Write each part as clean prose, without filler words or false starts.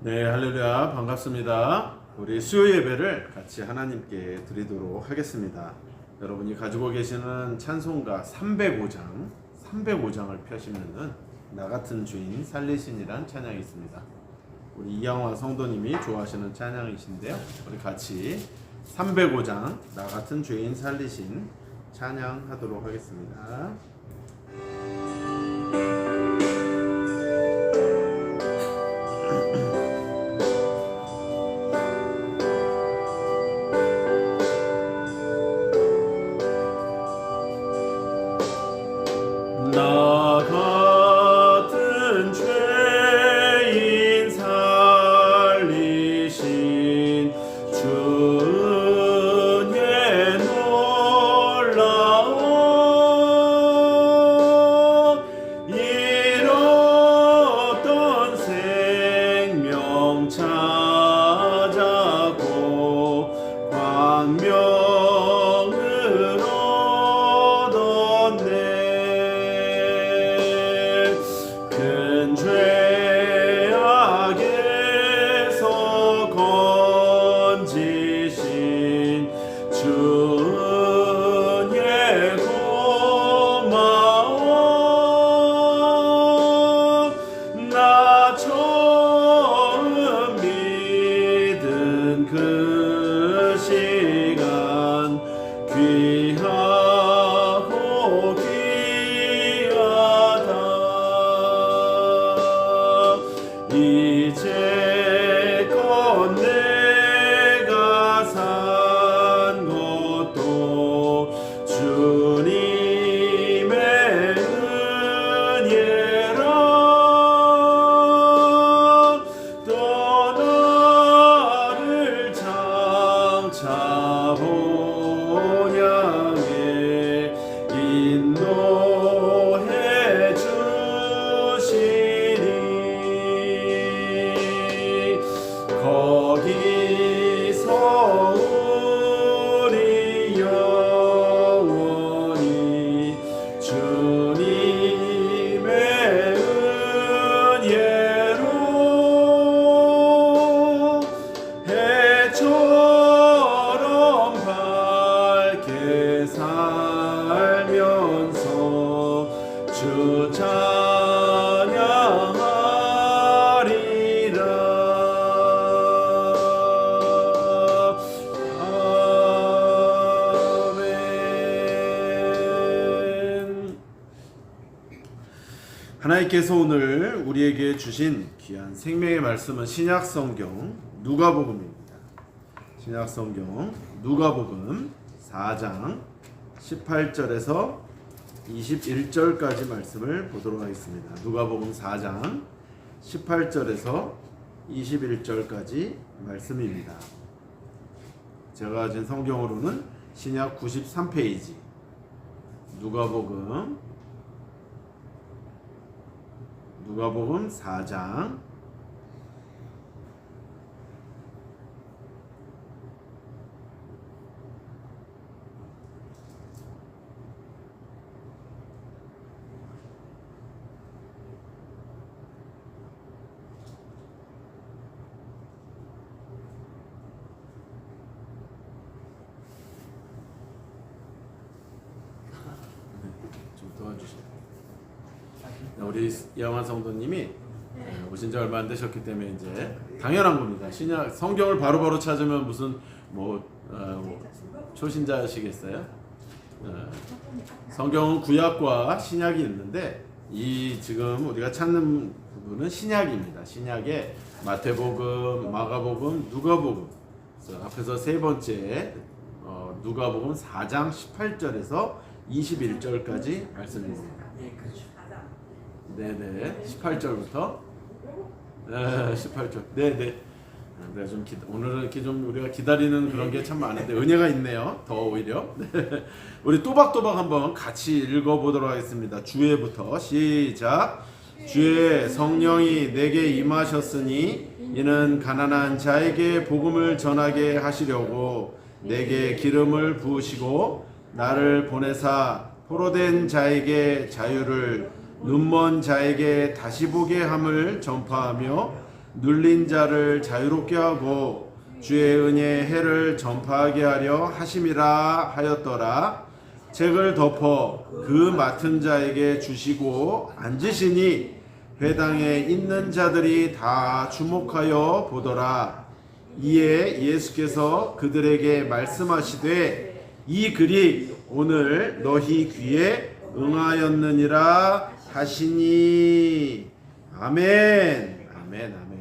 네, 할렐루야, 반갑습니다. 우리 수요 예배를 같이 하나님께 드리도록 하겠습니다. 여러분이 가지고 계시는 찬송가 305장을 펴시면은 나 같은 주인 살리신이란 찬양이 있습니다. 우리 이양화 성도님이 좋아하시는 찬양이신데요. 우리 같이 305장 나 같은 주인 살리신 찬양하도록 하겠습니다. 나 같은 죄인 살리신 주의 놀라운 잃었던 생명 찾았고 광명을 얻었네. 큰 죄악에서 건지신 주의 고마움 나 처음 믿은 그 시간 귀하고 귀하다. 이제껏 내가 산 것도 주님의 은혜라. 또 나를 장차 본향에 인도해 주시니 거기서 우리 영원히 주님의 은혜로 해처럼 밝게 살면서 주 찬양하리라. 아멘. 하나님께서 오늘 우리에게 주신 귀한 생명의 말씀은 신약성경 누가복음입니다. 신약성경 누가복음 4장 18절에서 21절까지 말씀을 보도록 하겠습니다. 누가복음 4장 18절에서 21절까지 말씀입니다. 제가 가진 성경으로는 신약 93페이지 누가복음 4장 '우리 이양환 성도님이 오신 지 얼마 안 되셨기 때문에 이제 당연한 겁니다. 신약 성경을 바로바로 찾으면 무슨 초신자시겠어요? 성경은 구약과 신약이 있는데 이 지금 우리가 찾는 부분은 신약입니다. 신약에 마태복음, 마가복음, 누가복음. 앞에서 세 번째 누가복음 4장 18절에서 21절까지 말씀입니다. 네네, 18절부터 18절. 네네. 내가 좀 오늘은 이렇게 좀 우리가 기다리는 그런 게 참 많은데 은혜가 있네요. 더 오히려. 우리 또박또박 한번 같이 읽어보도록 하겠습니다. 주에부터 시작. 주의 성령이 내게 임하셨으니 이는 가난한 자에게 복음을 전하게 하시려고 내게 기름을 부으시고 나를 보내사 포로된 자에게 자유를 눈먼 자에게 다시 보게 함을 전파하며 눌린 자를 자유롭게 하고 주의 은혜의 해를 전파하게 하려 하심이라 하였더라. 책을 덮어 그 맡은 자에게 주시고 앉으시니 회당에 있는 자들이 다 주목하여 보더라. 이에 예수께서 그들에게 말씀하시되 이 글이 오늘 너희 귀에 응하였느니라 하시니. 아멘. 아멘. 아멘.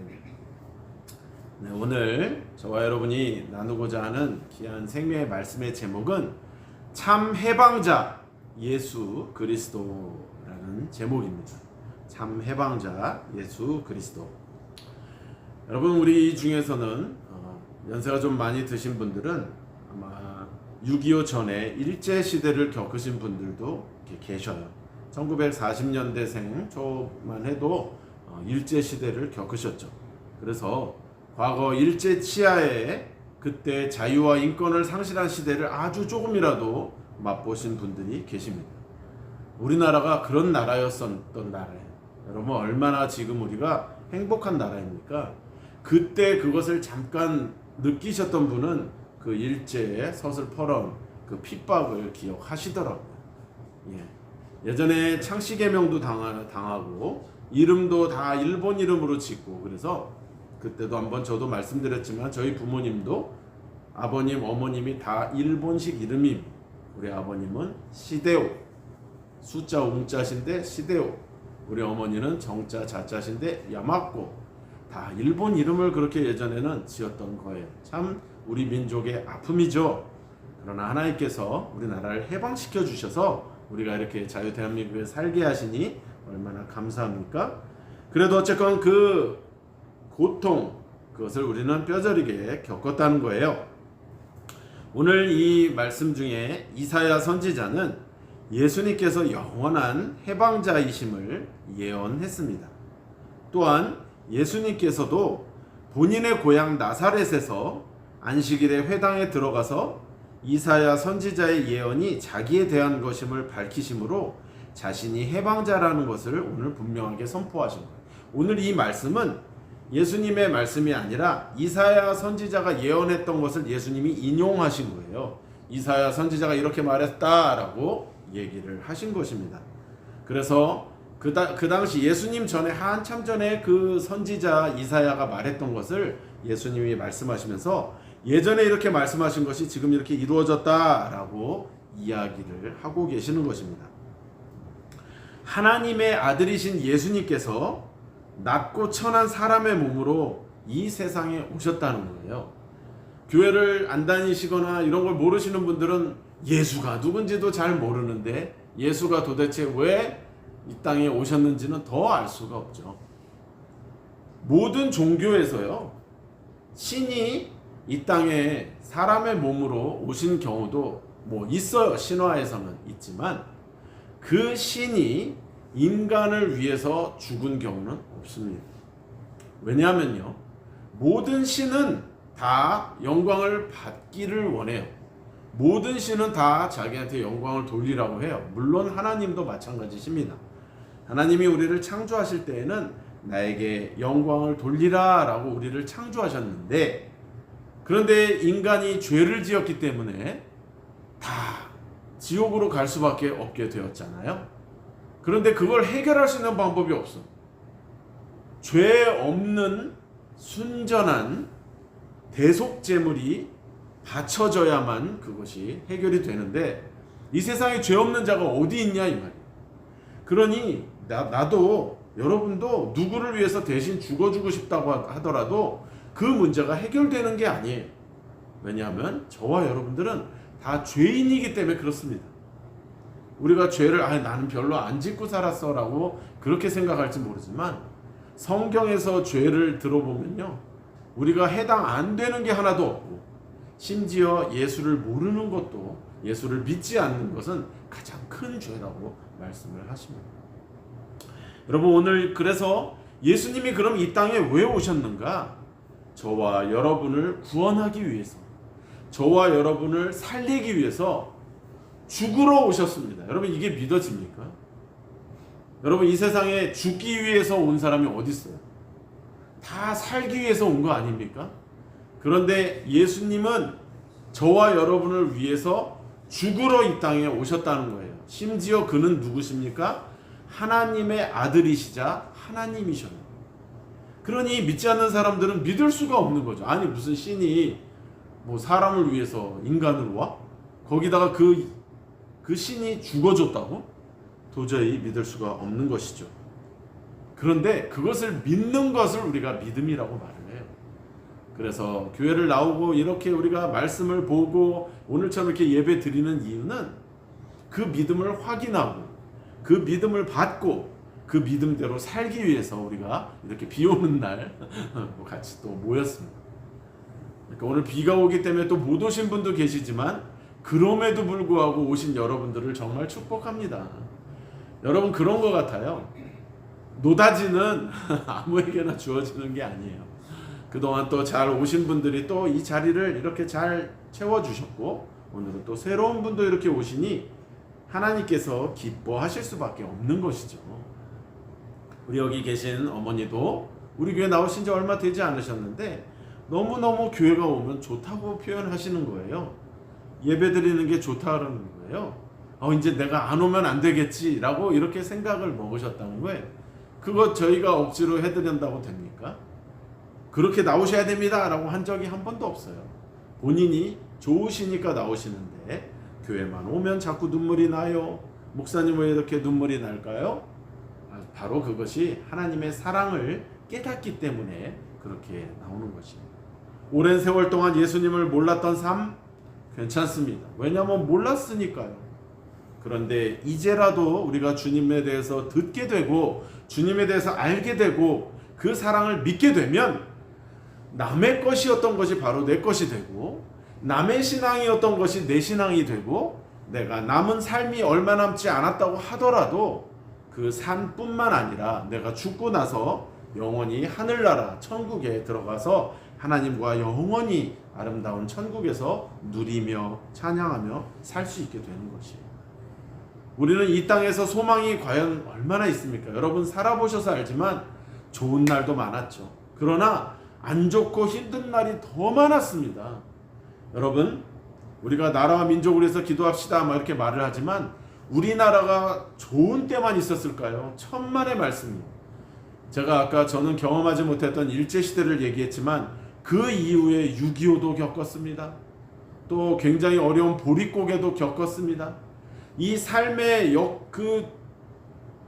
네, 오늘 저와 여러분이 나누고자 하는 귀한 생명의 말씀의 제목은 참 해방자 예수 그리스도라는 제목입니다. 참 해방자 예수 그리스도. 여러분, 우리 중에서는 연세가 좀 많이 드신 분들은 아마 6.25 전에 일제 시대를 겪으신 분들도 계셔요. 1940년대생 초만 해도 일제 시대를 겪으셨죠. 그래서 과거 일제 치하에 그때 자유와 인권을 상실한 시대를 아주 조금이라도 맛보신 분들이 계십니다. 우리나라가 그런 나라였었던 나라예요. 여러분, 얼마나 지금 우리가 행복한 나라입니까? 그때 그것을 잠깐 느끼셨던 분은 그 일제의 서슬퍼런 그 핍박을 기억하시더라고요. 예전에 창씨개명도 당하고 이름도 다 일본 이름으로 짓고, 그래서 그때도 한번 저도 말씀드렸지만 저희 부모님도 아버님 어머님이 다 일본식 이름입니다. 우리 아버님은 시데오, 숫자 웅자신데 시데오, 우리 어머니는 정자 자자신데 야마꼬, 다 일본 이름을 그렇게 예전에는 지었던 거예요. 참 우리 민족의 아픔이죠. 그러나 하나님께서 우리나라를 해방시켜 주셔서 우리가 이렇게 자유 대한민국에 살게 하시니 얼마나 감사합니까? 그래도 어쨌건 그 고통, 그것을 우리는 뼈저리게 겪었다는 거예요. 오늘 이 말씀 중에 이사야 선지자는 예수님께서 영원한 해방자이심을 예언했습니다. 또한 예수님께서도 본인의 고향 나사렛에서 안식일에 회당에 들어가서 이사야 선지자의 예언이 자기에 대한 것임을 밝히심으로 자신이 해방자라는 것을 오늘 분명하게 선포하신 거예요. 오늘 이 말씀은 예수님의 말씀이 아니라 이사야 선지자가 예언했던 것을 예수님이 인용하신 거예요. 이사야 선지자가 이렇게 말했다라고 얘기를 하신 것입니다. 그래서 그 당시 예수님 전에 한참 전에 그 선지자 이사야가 말했던 것을 예수님이 말씀하시면서 예전에 이렇게 말씀하신 것이 지금 이렇게 이루어졌다라고 이야기를 하고 계시는 것입니다. 하나님의 아들이신 예수님께서 낮고 천한 사람의 몸으로 이 세상에 오셨다는 거예요. 교회를 안 다니시거나 이런 걸 모르시는 분들은 예수가 누군지도 잘 모르는데 예수가 도대체 왜 이 땅에 오셨는지는 더 알 수가 없죠. 모든 종교에서요, 신이 이 땅에 사람의 몸으로 오신 경우도 뭐 있어요. 신화에서는 있지만 그 신이 인간을 위해서 죽은 경우는 없습니다. 왜냐하면요, 모든 신은 다 영광을 받기를 원해요. 모든 신은 다 자기한테 영광을 돌리라고 해요. 물론 하나님도 마찬가지십니다. 하나님이 우리를 창조하실 때에는 나에게 영광을 돌리라 라고 우리를 창조하셨는데, 그런데 인간이 죄를 지었기 때문에 다 지옥으로 갈 수밖에 없게 되었잖아요. 그런데 그걸 해결할 수 있는 방법이 없어. 죄 없는 순전한 대속제물이 바쳐져야만 그것이 해결이 되는데 이 세상에 죄 없는 자가 어디 있냐 이 말이에요. 그러니 나도 여러분도 누구를 위해서 대신 죽어주고 싶다고 하더라도 그 문제가 해결되는 게 아니에요. 왜냐하면 저와 여러분들은 다 죄인이기 때문에 그렇습니다. 우리가 죄를 나는 별로 안 짓고 살았어 라고 그렇게 생각할지 모르지만 성경에서 죄를 들어보면요, 우리가 해당 안 되는 게 하나도 없고 심지어 예수를 모르는 것도, 예수를 믿지 않는 것은 가장 큰 죄라고 말씀을 하십니다. 여러분, 오늘 그래서 예수님이 그럼 이 땅에 왜 오셨는가? 저와 여러분을 구원하기 위해서, 저와 여러분을 살리기 위해서 죽으러 오셨습니다. 여러분, 이게 믿어집니까? 여러분, 이 세상에 죽기 위해서 온 사람이 어디 있어요? 다 살기 위해서 온 거 아닙니까? 그런데 예수님은 저와 여러분을 위해서 죽으러 이 땅에 오셨다는 거예요. 심지어 그는 누구십니까? 하나님의 아들이시자 하나님이셨어요. 그러니 믿지 않는 사람들은 믿을 수가 없는 거죠. 아니 무슨 신이 뭐 사람을 위해서 인간으로 와? 거기다가 그 신이 죽어줬다고? 도저히 믿을 수가 없는 것이죠. 그런데 그것을 믿는 것을 우리가 믿음이라고 말을 해요. 그래서 교회를 나오고 이렇게 우리가 말씀을 보고 오늘처럼 이렇게 예배 드리는 이유는 그 믿음을 확인하고 그 믿음을 받고 그 믿음대로 살기 위해서 우리가 이렇게 비 오는 날 같이 또 모였습니다. 그러니까 오늘 비가 오기 때문에 또 못 오신 분도 계시지만 그럼에도 불구하고 오신 여러분들을 정말 축복합니다. 여러분 그런 것 같아요. 노다지는 아무에게나 주어지는 게 아니에요. 그동안 또 잘 오신 분들이 또 이 자리를 이렇게 잘 채워주셨고 오늘은 또 새로운 분도 이렇게 오시니 하나님께서 기뻐하실 수밖에 없는 것이죠. 우리 여기 계신 어머니도 우리 교회 나오신 지 얼마 되지 않으셨는데 너무너무 교회가 오면 좋다고 표현하시는 거예요. 예배 드리는 게 좋다는 거예요. 이제 내가 안 오면 안 되겠지라고 이렇게 생각을 먹으셨다는 거예요. 그거 저희가 억지로 해드린다고 됩니까? 그렇게 나오셔야 됩니다 라고 한 적이 한 번도 없어요. 본인이 좋으시니까 나오시는데 교회만 오면 자꾸 눈물이 나요. 목사님 왜 이렇게 눈물이 날까요? 바로 그것이 하나님의 사랑을 깨닫기 때문에 그렇게 나오는 것입니다. 오랜 세월 동안 예수님을 몰랐던 삶 괜찮습니다. 왜냐하면 몰랐으니까요. 그런데 이제라도 우리가 주님에 대해서 듣게 되고 주님에 대해서 알게 되고 그 사랑을 믿게 되면 남의 것이었던 것이 바로 내 것이 되고 남의 신앙이었던 것이 내 신앙이 되고 내가 남은 삶이 얼마 남지 않았다고 하더라도 그 삶뿐만 아니라 내가 죽고 나서 영원히 하늘나라 천국에 들어가서 하나님과 영원히 아름다운 천국에서 누리며 찬양하며 살 수 있게 되는 것이에요. 우리는 이 땅에서 소망이 과연 얼마나 있습니까? 여러분 살아보셔서 알지만 좋은 날도 많았죠. 그러나 안 좋고 힘든 날이 더 많았습니다. 여러분 우리가 나라와 민족을 위해서 기도합시다 막 이렇게 말을 하지만 우리나라가 좋은 때만 있었을까요? 천만의 말씀입니다. 제가 아까 저는 경험하지 못했던 일제시대를 얘기했지만 그 이후에 6.25도 겪었습니다. 또 굉장히 어려운 보릿고개도 겪었습니다. 이 삶의 그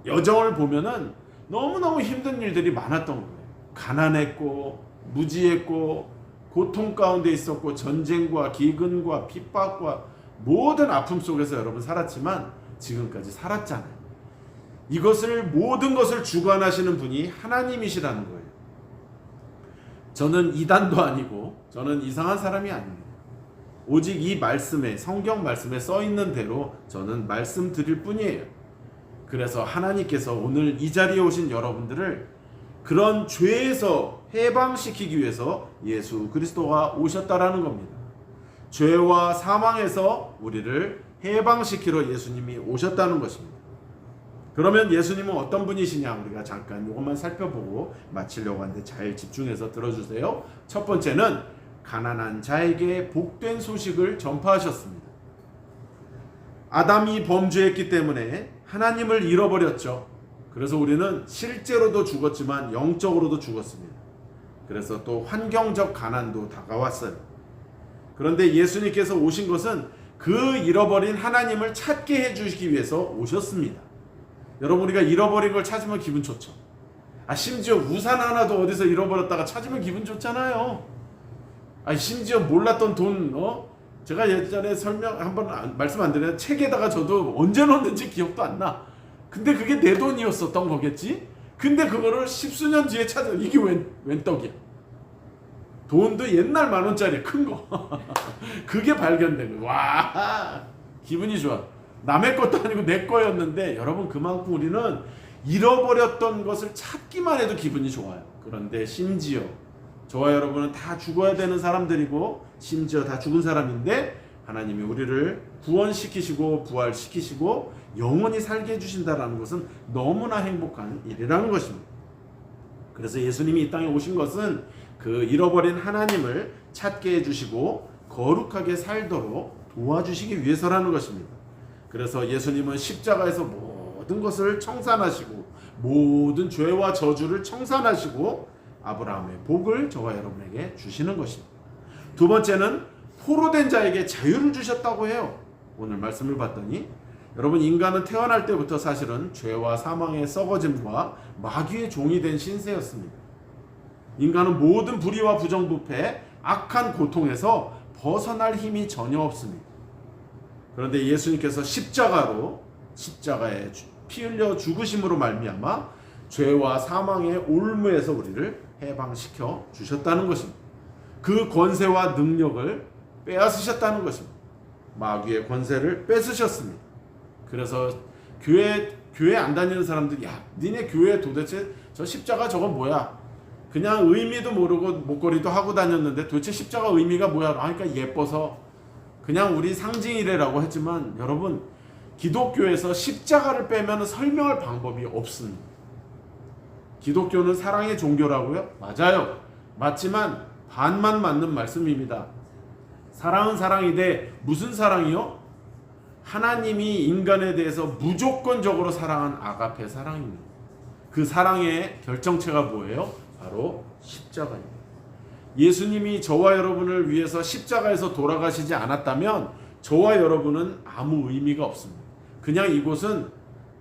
여정을 보면은 너무너무 힘든 일들이 많았던 거예요. 가난했고 무지했고 고통 가운데 있었고 전쟁과 기근과 핍박과 모든 아픔 속에서 여러분 살았지만 지금까지 살았잖아요. 이것을 모든 것을 주관하시는 분이 하나님이시라는 거예요. 저는 이단도 아니고 저는 이상한 사람이 아닙니다. 오직 이 말씀에 성경 말씀에 써 있는 대로 저는 말씀드릴 뿐이에요. 그래서 하나님께서 오늘 이 자리에 오신 여러분들을 그런 죄에서 해방시키기 위해서 예수 그리스도가 오셨다라는 겁니다. 죄와 사망에서 우리를 해방시키러 예수님이 오셨다는 것입니다. 그러면 예수님은 어떤 분이시냐 우리가 잠깐 이것만 살펴보고 마치려고 하는데 잘 집중해서 들어주세요. 첫 번째는 가난한 자에게 복된 소식을 전파하셨습니다. 아담이 범죄했기 때문에 하나님을 잃어버렸죠. 그래서 우리는 실제로도 죽었지만 영적으로도 죽었습니다. 그래서 또 환경적 가난도 다가왔어요. 그런데 예수님께서 오신 것은 그 잃어버린 하나님을 찾게 해주시기 위해서 오셨습니다. 여러분 우리가 잃어버린 걸 찾으면 기분 좋죠. 심지어 우산 하나도 어디서 잃어버렸다가 찾으면 기분 좋잖아요. 심지어 몰랐던 돈 제가 예전에 설명 한번 말씀 안 드렸는데 책에다가 저도 언제 넣었는지 기억도 안 나. 근데 그게 내 돈이었었던 거겠지? 근데 그거를 십수년 뒤에 찾아. 이게 웬 떡이야. 돈도 옛날 10,000원짜리 큰 거. 그게 발견된 거야. 와 기분이 좋아. 남의 것도 아니고 내 거였는데 여러분 그만큼 우리는 잃어버렸던 것을 찾기만 해도 기분이 좋아요. 그런데 심지어 저와 여러분은 다 죽어야 되는 사람들이고 심지어 다 죽은 사람인데 하나님이 우리를 구원시키시고 부활시키시고 영원히 살게 해주신다는 것은 너무나 행복한 일이라는 것입니다. 그래서 예수님이 이 땅에 오신 것은 그 잃어버린 하나님을 찾게 해주시고 거룩하게 살도록 도와주시기 위해서라는 것입니다. 그래서 예수님은 십자가에서 모든 것을 청산하시고 모든 죄와 저주를 청산하시고 아브라함의 복을 저와 여러분에게 주시는 것입니다. 두 번째는 포로된 자에게 자유를 주셨다고 해요. 오늘 말씀을 봤더니 여러분, 인간은 태어날 때부터 사실은 죄와 사망의 썩어짐과 마귀의 종이 된 신세였습니다. 인간은 모든 불의와 부정부패, 악한 고통에서 벗어날 힘이 전혀 없습니다. 그런데 예수님께서 십자가에 피 흘려 죽으심으로 말미암아 죄와 사망의 올무에서 우리를 해방시켜 주셨다는 것입니다. 그 권세와 능력을 빼앗으셨다는 것입니다. 마귀의 권세를 뺏으셨습니다. 그래서 교회 안 다니는 사람들이, 야, 니네 교회 도대체 저 십자가 저건 뭐야? 그냥 의미도 모르고 목걸이도 하고 다녔는데 도대체 십자가 의미가 뭐야? 그러니까 예뻐서 그냥 우리 상징이래라고 했지만, 여러분, 기독교에서 십자가를 빼면 설명할 방법이 없습니다. 기독교는 사랑의 종교라고요? 맞아요. 맞지만 반만 맞는 말씀입니다. 사랑은 사랑이되 무슨 사랑이요? 하나님이 인간에 대해서 무조건적으로 사랑한 아가페 사랑입니다. 그 사랑의 결정체가 뭐예요? 바로 십자가입니다. 예수님이 저와 여러분을 위해서 십자가에서 돌아가시지 않았다면 저와 여러분은 아무 의미가 없습니다. 그냥 이곳은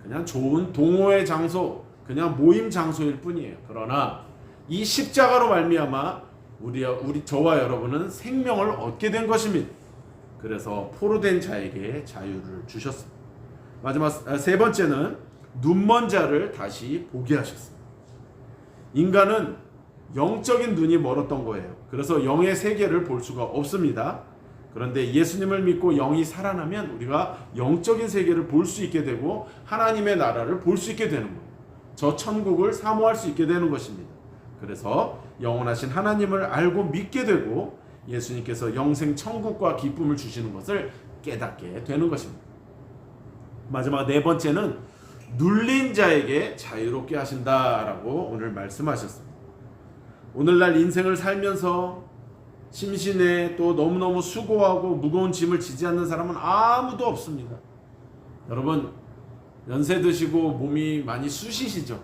그냥 좋은 동호회 장소, 그냥 모임 장소일 뿐이에요. 그러나 이 십자가로 말미암아 저와 여러분은 생명을 얻게 된 것입니다. 그래서 포로된 자에게 자유를 주셨습니다. 마지막 세 번째는 눈먼 자를 다시 보게 하셨습니다. 인간은 영적인 눈이 멀었던 거예요. 그래서 영의 세계를 볼 수가 없습니다. 그런데 예수님을 믿고 영이 살아나면 우리가 영적인 세계를 볼 수 있게 되고 하나님의 나라를 볼 수 있게 되는 거예요. 저 천국을 사모할 수 있게 되는 것입니다. 그래서 영원하신 하나님을 알고 믿게 되고 예수님께서 영생 천국과 기쁨을 주시는 것을 깨닫게 되는 것입니다. 마지막 네 번째는 눌린 자에게 자유롭게 하신다라고 오늘 말씀하셨습니다. 오늘날 인생을 살면서 심신에 또 너무너무 수고하고 무거운 짐을 지지 않는 사람은 아무도 없습니다. 여러분, 연세 드시고 몸이 많이 쑤시시죠?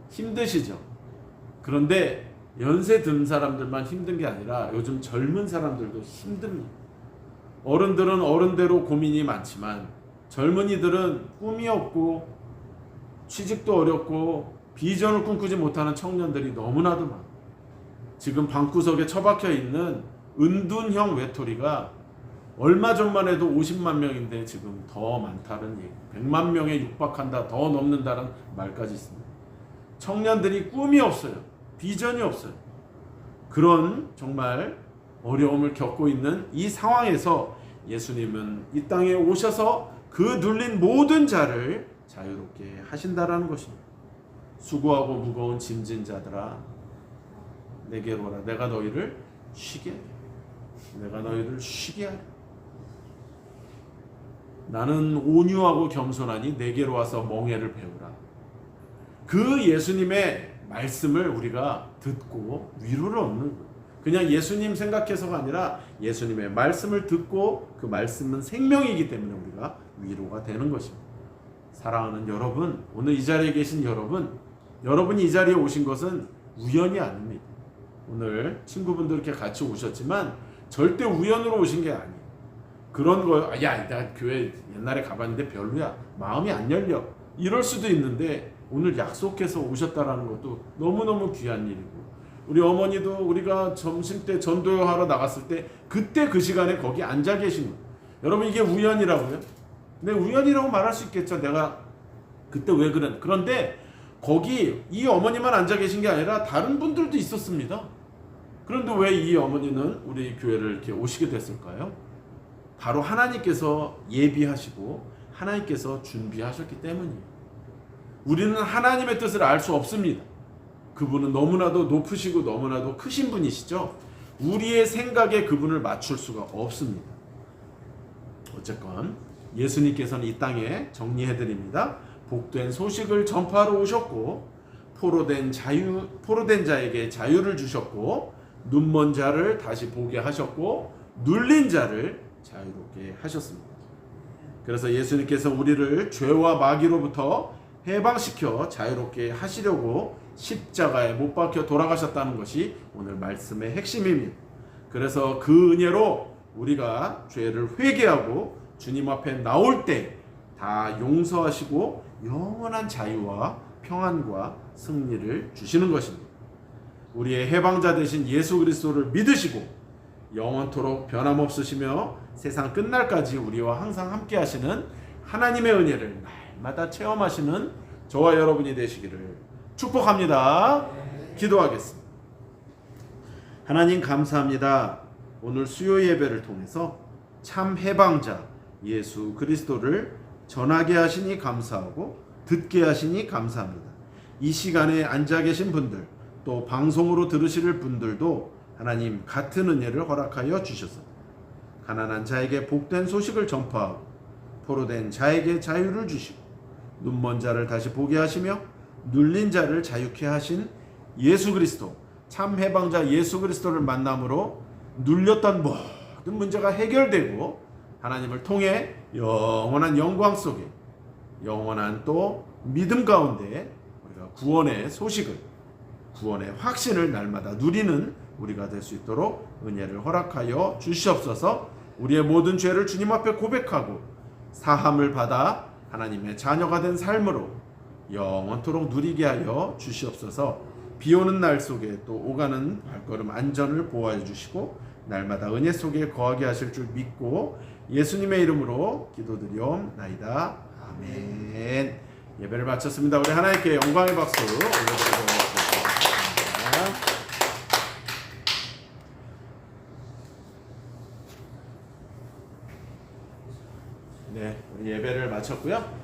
힘드시죠? 그런데 연세 든 사람들만 힘든 게 아니라 요즘 젊은 사람들도 힘듭니다. 어른들은 어른대로 고민이 많지만 젊은이들은 꿈이 없고 취직도 어렵고 비전을 꿈꾸지 못하는 청년들이 너무나도 많아요. 지금 방구석에 처박혀 있는 은둔형 외톨이가 얼마 전만 해도 50만 명인데 지금 더 많다는 얘기, 100만 명에 육박한다, 더 넘는다는 말까지 있습니다. 청년들이 꿈이 없어요. 비전이 없어요. 그런 정말 어려움을 겪고 있는 이 상황에서 예수님은 이 땅에 오셔서 그 눌린 모든 자를 자유롭게 하신다라는 것입니다. 수고하고 무거운 짐진 자들아, 내게로 오라. 내가 너희를 쉬게 하리. 내가 너희를 쉬게 하리. 나는 온유하고 겸손하니 내게로 와서 멍에를 배우라. 그 예수님의 말씀을 우리가 듣고 위로를 얻는 거예요. 그냥 예수님 생각해서가 아니라 예수님의 말씀을 듣고 그 말씀은 생명이기 때문에 우리가 위로가 되는 것입니다. 사랑하는 여러분, 오늘 이 자리에 계신 여러분이 이 자리에 오신 것은 우연이 아닙니다. 오늘 친구분들 이렇게 같이 오셨지만 절대 우연으로 오신 게 아니에요. 그런 거, 야, 나 교회 옛날에 가봤는데 별로야, 마음이 안 열려, 이럴 수도 있는데 오늘 약속해서 오셨다라는 것도 너무너무 귀한 일이고, 우리 어머니도 우리가 점심때 전도하러 나갔을 때 그때 그 시간에 거기 앉아 계신 거예요. 여러분, 이게 우연이라고요? 네, 우연이라고 말할 수 있겠죠. 내가 그때 왜 그랬나. 그런데 거기 이 어머니만 앉아 계신 게 아니라 다른 분들도 있었습니다. 그런데 왜 이 어머니는 우리 교회를 이렇게 오시게 됐을까요? 바로 하나님께서 예비하시고 하나님께서 준비하셨기 때문이에요. 우리는 하나님의 뜻을 알 수 없습니다. 그분은 너무나도 높으시고 너무나도 크신 분이시죠. 우리의 생각에 그분을 맞출 수가 없습니다. 어쨌건 예수님께서는 이 땅에 정리해드립니다. 복된 소식을 전파하러 오셨고 포로된 자에게 자유를 주셨고 눈먼 자를 다시 보게 하셨고 눌린 자를 자유롭게 하셨습니다. 그래서 예수님께서 우리를 죄와 마귀로부터 해방시켜 자유롭게 하시려고 십자가에 못 박혀 돌아가셨다는 것이 오늘 말씀의 핵심입니다. 그래서 그 은혜로 우리가 죄를 회개하고 주님 앞에 나올 때 다 용서하시고 영원한 자유와 평안과 승리를 주시는 것입니다. 우리의 해방자 되신 예수 그리스도를 믿으시고 영원토록 변함없으시며 세상 끝날까지 우리와 항상 함께 하시는 하나님의 은혜를 날마다 체험하시는 저와 여러분이 되시기를 축복합니다. 기도하겠습니다. 하나님 감사합니다. 오늘 수요 예배를 통해서 참 해방자 예수 그리스도를 전하게 하시니 감사하고 듣게 하시니 감사합니다. 이 시간에 앉아 계신 분들 또 방송으로 들으실 분들도 하나님 같은 은혜를 허락하여 주셔서 가난한 자에게 복된 소식을 전파하고 포로된 자에게 자유를 주시고 눈먼 자를 다시 보게 하시며 눌린 자를 자유케 하신 예수 그리스도 참 해방자 예수 그리스도를 만남으로 눌렸던 모든 문제가 해결되고 하나님을 통해 영원한 영광 속에 영원한 또 믿음 가운데 우리가 구원의 소식을 구원의 확신을 날마다 누리는 우리가 될 수 있도록 은혜를 허락하여 주시옵소서. 우리의 모든 죄를 주님 앞에 고백하고 사함을 받아 하나님의 자녀가 된 삶으로 영원토록 누리게 하여 주시옵소서. 비 오는 날 속에 또 오가는 발걸음 안전을 보호해 주시고 날마다 은혜 속에 거하게 하실 줄 믿고 예수님의 이름으로 기도드리옵나이다. 아멘. 예배를 마쳤습니다. 우리 하나님께 영광의 박수 올려드리도록 하겠습니다. 네, 우리 예배를 마쳤고요.